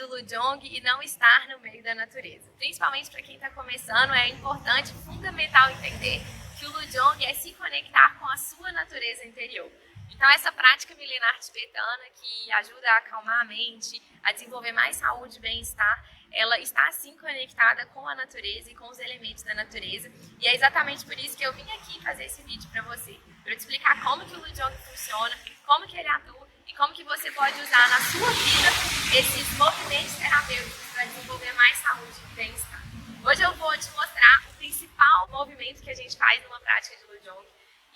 do Lujong e não estar no meio da natureza. Principalmente para quem está começando, é importante, fundamental entender que o Lujong é se conectar com a sua natureza interior. Então essa prática milenar tibetana que ajuda a acalmar a mente, a desenvolver mais saúde e bem-estar, ela está assim conectada com a natureza e com os elementos da natureza. E é exatamente por isso que eu vim aqui fazer esse vídeo para você, para te explicar como que o Lujong funciona, como que ele atua e como que você pode usar na sua vida esses movimentos terapêuticos para desenvolver mais saúde e bem-estar. Hoje eu vou te mostrar o principal movimento que a gente faz numa prática de Lujong.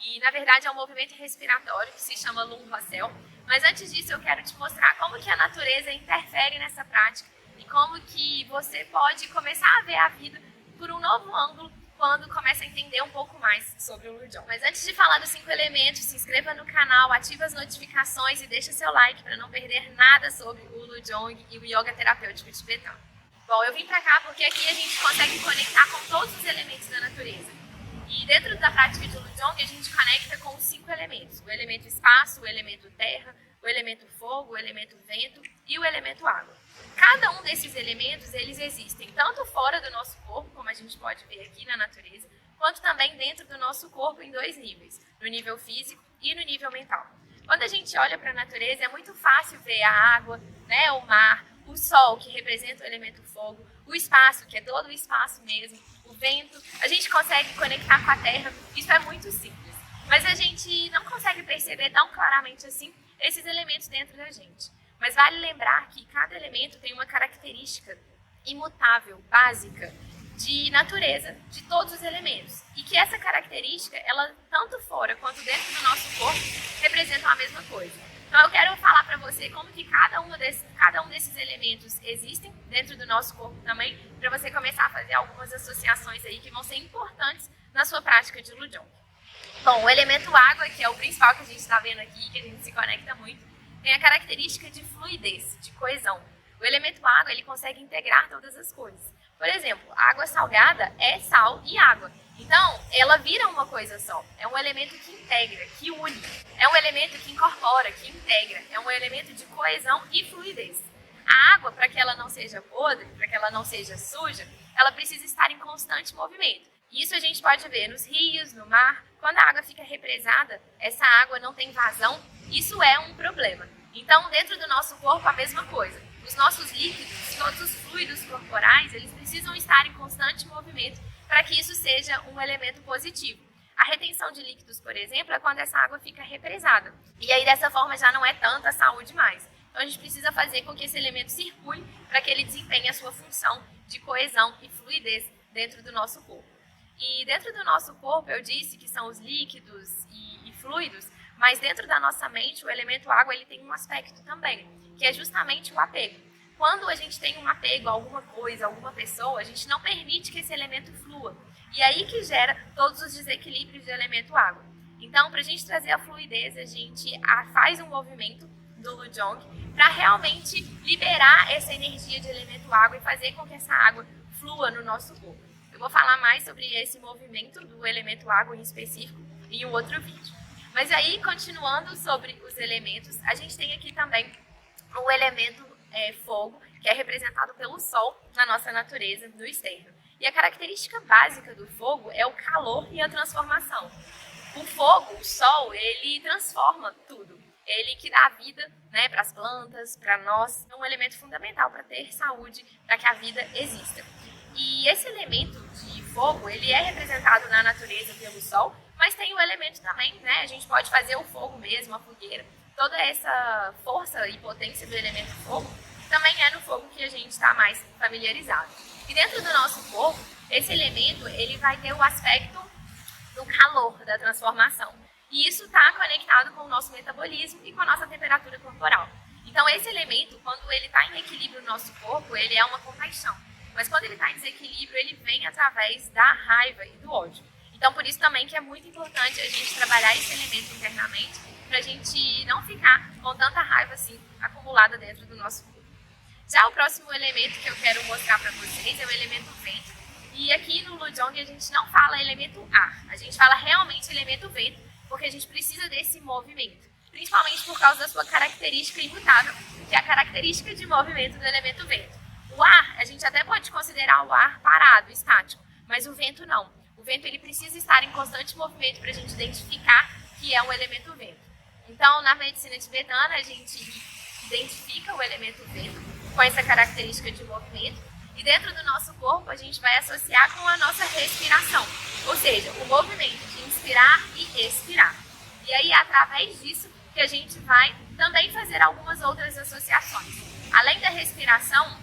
E, na verdade, é um movimento respiratório que se chama Lung Hosel. Mas antes disso, eu quero te mostrar como que a natureza interfere nessa prática e como que você pode começar a ver a vida por um novo ângulo quando começa a entender um pouco mais sobre o Lujong. Mas antes de falar dos 5 elementos, se inscreva no canal, ative as notificações e deixa seu like para não perder nada sobre o Lujong e o Yoga Terapêutico Tibetano. Bom, eu vim para cá porque aqui a gente consegue conectar com todos os elementos da natureza. E dentro da prática de Lujong, a gente conecta com os 5 elementos. O elemento espaço, o elemento terra, o elemento fogo, o elemento vento e o elemento água. Cada um desses elementos, eles existem tanto fora do nosso corpo, como a gente pode ver aqui na natureza, quanto também dentro do nosso corpo em 2 níveis, no nível físico e no nível mental. Quando a gente olha para a natureza, é muito fácil ver a água, né, o mar, o sol, que representa o elemento fogo, o espaço, que é todo o espaço mesmo, o vento, a gente consegue conectar com a terra, isso é muito simples. Mas a gente não consegue perceber tão claramente assim esses elementos dentro da gente. Mas vale lembrar que cada elemento tem uma característica imutável, básica, de natureza de todos os elementos. E que essa característica, ela tanto fora quanto dentro do nosso corpo, representam a mesma coisa. Então eu quero falar para você como que cada um desses elementos existem dentro do nosso corpo também, para você começar a fazer algumas associações aí que vão ser importantes na sua prática de Lujong. Bom, o elemento água, que é o principal que a gente está vendo aqui, que a gente se conecta muito, tem a característica de fluidez, de coesão. O elemento água, ele consegue integrar todas as coisas. Por exemplo, a água salgada é sal e água. Então, ela vira uma coisa só. É um elemento que integra, que une. É um elemento que incorpora, que integra. É um elemento de coesão e fluidez. A água, para que ela não seja podre, para que ela não seja suja, ela precisa estar em constante movimento. Isso a gente pode ver nos rios, no mar. Quando a água fica represada, essa água não tem vazão, isso é um problema. Então, dentro do nosso corpo, a mesma coisa. Os nossos líquidos, todos os fluidos corporais, eles precisam estar em constante movimento para que isso seja um elemento positivo. A retenção de líquidos, por exemplo, é quando essa água fica represada. E aí, dessa forma, já não é tanta saúde mais. Então, a gente precisa fazer com que esse elemento circule para que ele desempenhe a sua função de coesão e fluidez dentro do nosso corpo. E dentro do nosso corpo, eu disse que são os líquidos e fluidos, mas dentro da nossa mente, o elemento água ele tem um aspecto também, que é justamente o apego. Quando a gente tem um apego a alguma coisa, a alguma pessoa, a gente não permite que esse elemento flua. E aí que gera todos os desequilíbrios do elemento água. Então, para a gente trazer a fluidez, a gente faz um movimento do Lujong para realmente liberar essa energia de elemento água e fazer com que essa água flua no nosso corpo. Eu vou falar mais sobre esse movimento do elemento água em específico em um outro vídeo. Mas aí, continuando sobre os elementos, a gente tem aqui também o elemento fogo, que é representado pelo sol na nossa natureza, no externo. E a característica básica do fogo é o calor e a transformação. O fogo, o sol, ele transforma tudo. Ele que dá vida, né, para as plantas, para nós. É um elemento fundamental para ter saúde, para que a vida exista. E esse elemento de fogo, ele é representado na natureza pelo sol, mas tem o elemento também, né? A gente pode fazer o fogo mesmo, a fogueira. Toda essa força e potência do elemento fogo também é no fogo que a gente está mais familiarizado. E dentro do nosso corpo, esse elemento ele vai ter o aspecto do calor, da transformação. E isso está conectado com o nosso metabolismo e com a nossa temperatura corporal. Então esse elemento, quando ele está em equilíbrio no nosso corpo, ele é uma compaixão. Mas quando ele está em desequilíbrio, ele vem através da raiva e do ódio. Então, por isso também que é muito importante a gente trabalhar esse elemento internamente para a gente não ficar com tanta raiva assim acumulada dentro do nosso corpo. Já o próximo elemento que eu quero mostrar para vocês é o elemento vento. E aqui no Lujong a gente não fala elemento ar, a gente fala realmente elemento vento, porque a gente precisa desse movimento. principalmente por causa da sua característica imutável, que é a característica de movimento do elemento vento. O ar, a gente até pode considerar o ar parado, estático, mas o vento não. O vento ele precisa estar em constante movimento para a gente identificar que é um elemento vento. Então, na medicina tibetana, a gente identifica o elemento vento com essa característica de movimento e dentro do nosso corpo a gente vai associar com a nossa respiração, ou seja, o movimento de inspirar e expirar. E aí, através disso, que a gente vai também fazer algumas outras associações. Além da respiração,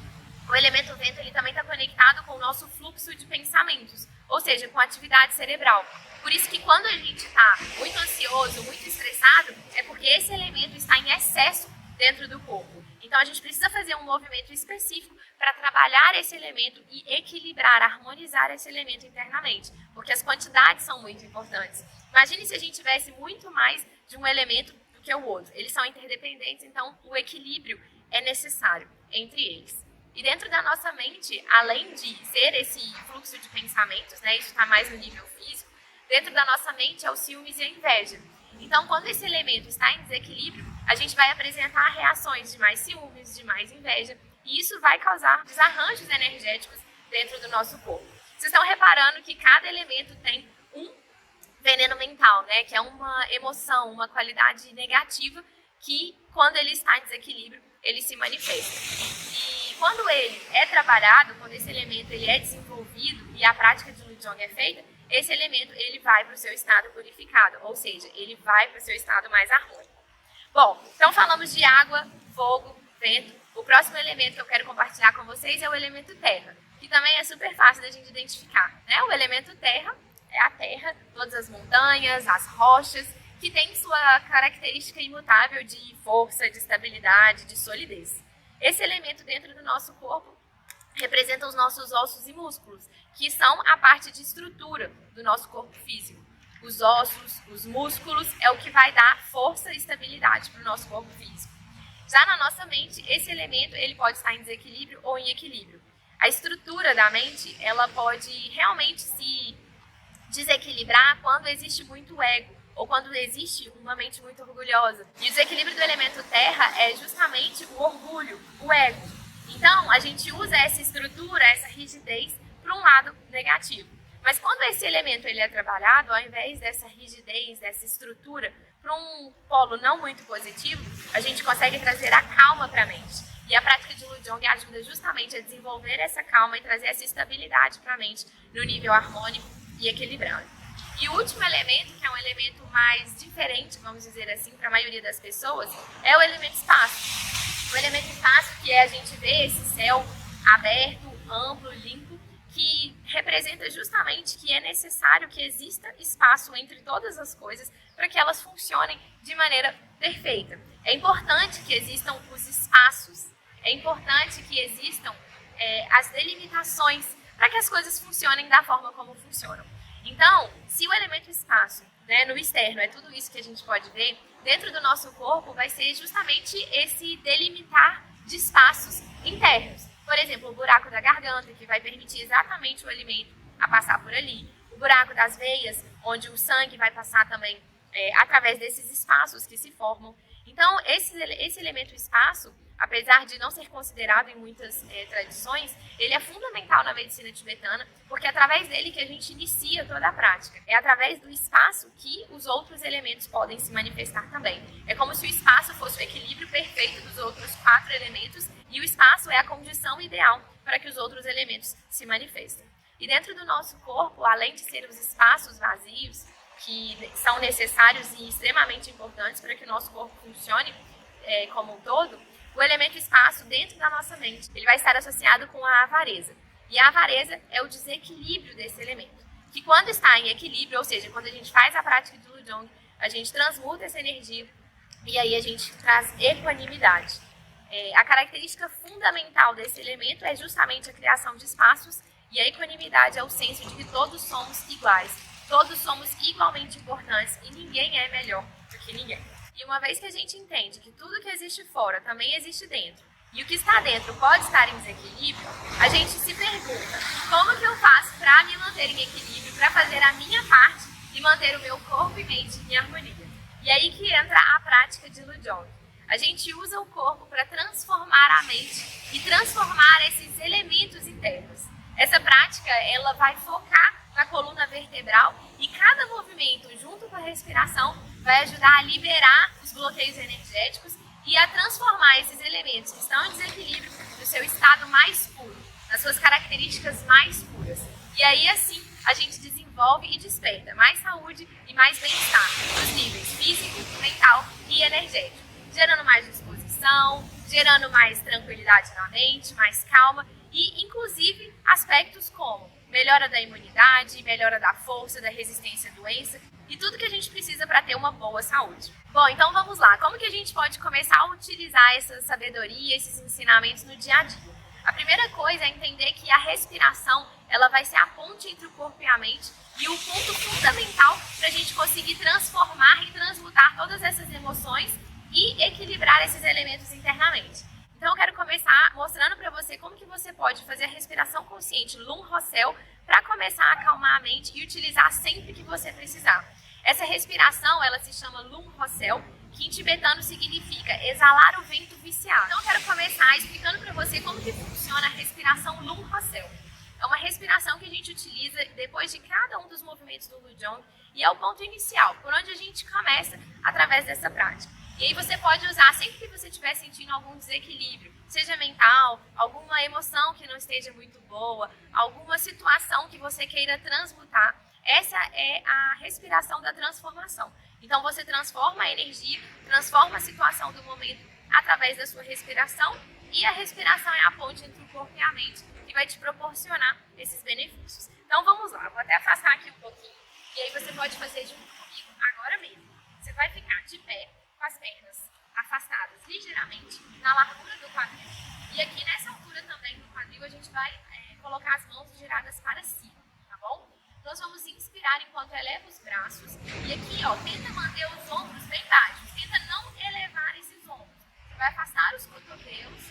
o elemento vento ele também está conectado com o nosso fluxo de pensamentos, ou seja, com a atividade cerebral. Por isso que quando a gente está muito ansioso, muito estressado, é porque esse elemento está em excesso dentro do corpo. Então a gente precisa fazer um movimento específico para trabalhar esse elemento e equilibrar, harmonizar esse elemento internamente, porque as quantidades são muito importantes. Imagine se a gente tivesse muito mais de um elemento do que o outro. Eles são interdependentes, então o equilíbrio é necessário entre eles. E dentro da nossa mente, além de ser esse fluxo de pensamentos, né, isso está mais no nível físico, dentro da nossa mente é o ciúmes e a inveja. Então, quando esse elemento está em desequilíbrio, a gente vai apresentar reações de mais ciúmes, de mais inveja, e isso vai causar desarranjos energéticos dentro do nosso corpo. Vocês estão reparando que cada elemento tem um veneno mental, né, que é uma emoção, uma qualidade negativa que, quando ele está em desequilíbrio, ele se manifesta. E quando ele é trabalhado, quando esse elemento ele é desenvolvido e a prática de Lujong é feita, esse elemento ele vai para o seu estado purificado, ou seja, ele vai para o seu estado mais harmônico. Bom, então falamos de água, fogo, vento. O próximo elemento que eu quero compartilhar com vocês é o elemento terra, que também é super fácil da gente identificar, né? O elemento terra é a terra, todas as montanhas, as rochas, que tem sua característica imutável de força, de estabilidade, de solidez. Esse elemento dentro do nosso corpo representa os nossos ossos e músculos, que são a parte de estrutura do nosso corpo físico. Os ossos, os músculos, é o que vai dar força e estabilidade para o nosso corpo físico. Já na nossa mente, esse elemento ele pode estar em desequilíbrio ou em equilíbrio. A estrutura da mente ela pode realmente se desequilibrar quando existe muito ego, ou quando existe uma mente muito orgulhosa. E o desequilíbrio do elemento terra é justamente o orgulho, o ego. Então, a gente usa essa estrutura, essa rigidez, para um lado negativo. Mas quando esse elemento ele é trabalhado, ao invés dessa rigidez, dessa estrutura, para um polo não muito positivo, a gente consegue trazer a calma para a mente. E a prática de Lujong ajuda justamente a desenvolver essa calma e trazer essa estabilidade para a mente no nível harmônico e equilibrado. E o último elemento, que é um elemento mais diferente, vamos dizer assim, para a maioria das pessoas, é o elemento espaço. O elemento espaço, que é a gente ver esse céu aberto, amplo, limpo, que representa justamente que é necessário que exista espaço entre todas as coisas para que elas funcionem de maneira perfeita. É importante que existam os espaços, é importante que existam as delimitações para que as coisas funcionem da forma como funcionam. Então, se o elemento espaço, né, no externo é tudo isso que a gente pode ver, dentro do nosso corpo vai ser justamente esse delimitar de espaços internos. Por exemplo, o buraco da garganta, que vai permitir exatamente o alimento a passar por ali. O buraco das veias, onde o sangue vai passar também através desses espaços que se formam. Então, esse elemento espaço, apesar de não ser considerado em muitas tradições, ele é fundamental na medicina tibetana, porque é através dele que a gente inicia toda a prática. É através do espaço que os outros elementos podem se manifestar também. É como se o espaço fosse o equilíbrio perfeito dos outros 4 elementos, e o espaço é a condição ideal para que os outros elementos se manifestem. E dentro do nosso corpo, além de ser os espaços vazios, que são necessários e extremamente importantes para que o nosso corpo funcione como um todo, o elemento espaço dentro da nossa mente, ele vai estar associado com a avareza. E a avareza é o desequilíbrio desse elemento. Que quando está em equilíbrio, ou seja, quando a gente faz a prática de Lujong, a gente transmuta essa energia e aí a gente traz equanimidade. A característica fundamental desse elemento é justamente a criação de espaços e a equanimidade é o senso de que todos somos iguais, todos somos igualmente importantes e ninguém é melhor do que ninguém. E uma vez que a gente entende que tudo que existe fora também existe dentro, e o que está dentro pode estar em desequilíbrio, a gente se pergunta, como que eu faço para me manter em equilíbrio, para fazer a minha parte e manter o meu corpo e mente em harmonia? E E aí que entra a prática de Lujong. A gente usa o corpo para transformar a mente e transformar esses elementos internos. Essa prática, ela vai focar na coluna vertebral e cada movimento, junto com a respiração, vai ajudar a liberar os bloqueios energéticos e a transformar esses elementos que estão em desequilíbrio no seu estado mais puro, nas suas características mais puras. E aí, assim, a gente desenvolve e desperta mais saúde e mais bem-estar nos níveis físico, mental e energético, gerando mais disposição, gerando mais tranquilidade na mente, mais calma e, inclusive, aspectos como melhora da imunidade, melhora da força, da resistência à doença e tudo que a gente precisa para ter uma boa saúde. Bom, então vamos lá. Como que a gente pode começar a utilizar essa sabedoria, esses ensinamentos no dia a dia? A primeira coisa é entender que a respiração ela vai ser a ponte entre o corpo e a mente e o ponto fundamental para a gente conseguir transformar e transmutar todas essas emoções e equilibrar esses elementos internamente. Então eu quero começar mostrando para você como que você pode fazer a respiração consciente Lung Rossel para começar a acalmar a mente e utilizar sempre que você precisar. Essa respiração ela se chama Lung Rossel, que em tibetano significa exalar o vento viciado. Então eu quero começar explicando para você como que funciona a respiração Lung Rossel. É uma respiração que a gente utiliza depois de cada um dos movimentos do Lujong e é o ponto inicial, por onde a gente começa através dessa prática. E aí você pode usar sempre que você estiver sentindo algum desequilíbrio, seja mental, alguma emoção que não esteja muito boa, alguma situação que você queira transmutar. Essa é a respiração da transformação. Então você transforma a energia, transforma a situação do momento através da sua respiração e a respiração é a ponte entre o corpo e a mente que vai te proporcionar esses benefícios. Então vamos lá, vou até afastar aqui um pouquinho e aí você pode fazer junto comigo agora mesmo. Você vai ficar de pé com as pernas afastadas ligeiramente na largura do quadril. E aqui nessa altura também do quadril a gente vai colocar as mãos giradas para cima, tá bom? Nós vamos inspirar enquanto eleva os braços e aqui, ó, tenta manter os ombros bem baixos, tenta não elevar esses ombros. Você vai afastar os cotovelos,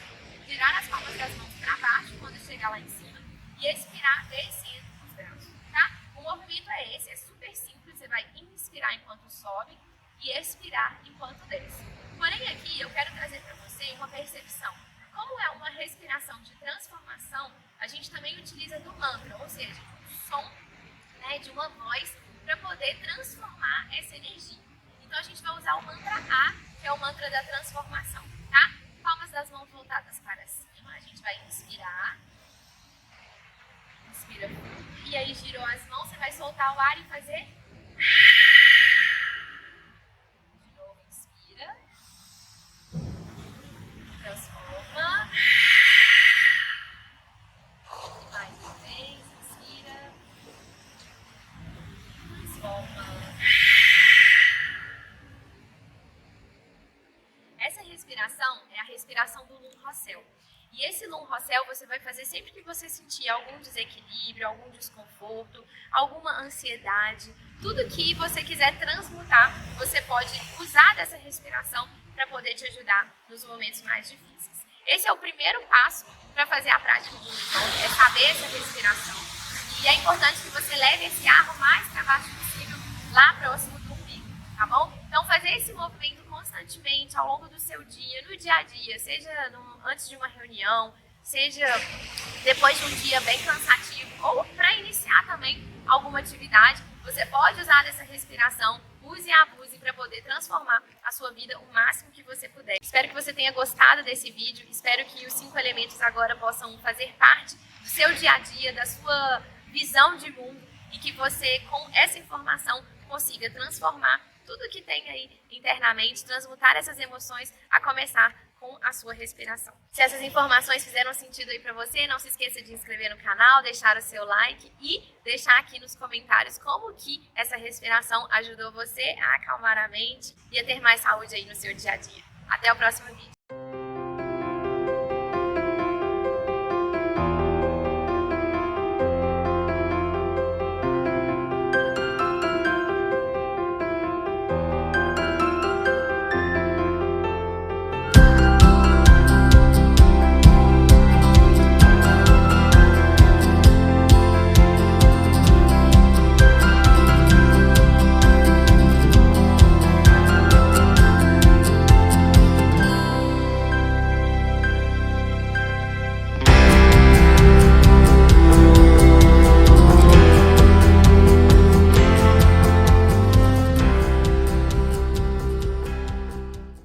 virar as palmas das mãos para baixo quando chegar lá em cima e expirar descendo os braços, tá? O movimento é esse, é super simples, você vai inspirar enquanto sobe e expirar enquanto desce. Porém aqui eu quero trazer para você uma percepção. Como é uma respiração de transformação, a gente também utiliza do mantra, ou seja, um som de uma voz para poder transformar essa energia. Então a gente vai usar o mantra A, que é o mantra da transformação, tá? Palmas das mãos voltadas para cima, a gente vai inspirar. Inspira fundo, e aí girou as mãos, você vai soltar o ar e fazer... Transforma. Mais uma vez, inspira. Transforma. Essa respiração é a respiração do Lung Rossel. E esse Lung Rossel você vai fazer sempre que você sentir algum desequilíbrio, algum desconforto, alguma ansiedade. Tudo que você quiser transmutar, você pode usar dessa respiração para poder te ajudar nos momentos mais difíceis. Esse é o primeiro passo para fazer a prática do Lujong, é saber essa respiração. E é importante que você leve esse ar o mais para baixo possível, lá próximo do umbigo, tá bom? Então fazer esse movimento constantemente ao longo do seu dia, no dia a dia, seja antes de uma reunião, seja depois de um dia bem cansativo, ou para iniciar também alguma atividade, você pode usar dessa respiração, use e abuse para poder transformar a sua vida o máximo que você puder. Espero que você tenha gostado desse vídeo, espero que os 5 elementos agora possam fazer parte do seu dia a dia, da sua visão de mundo e que você, com essa informação, consiga transformar tudo que tem aí internamente, transmutar essas emoções, a começar com a sua respiração. Se essas informações fizeram sentido aí para você, não se esqueça de inscrever no canal, deixar o seu like e deixar aqui nos comentários como que essa respiração ajudou você a acalmar a mente e a ter mais saúde aí no seu dia a dia. Até o próximo vídeo.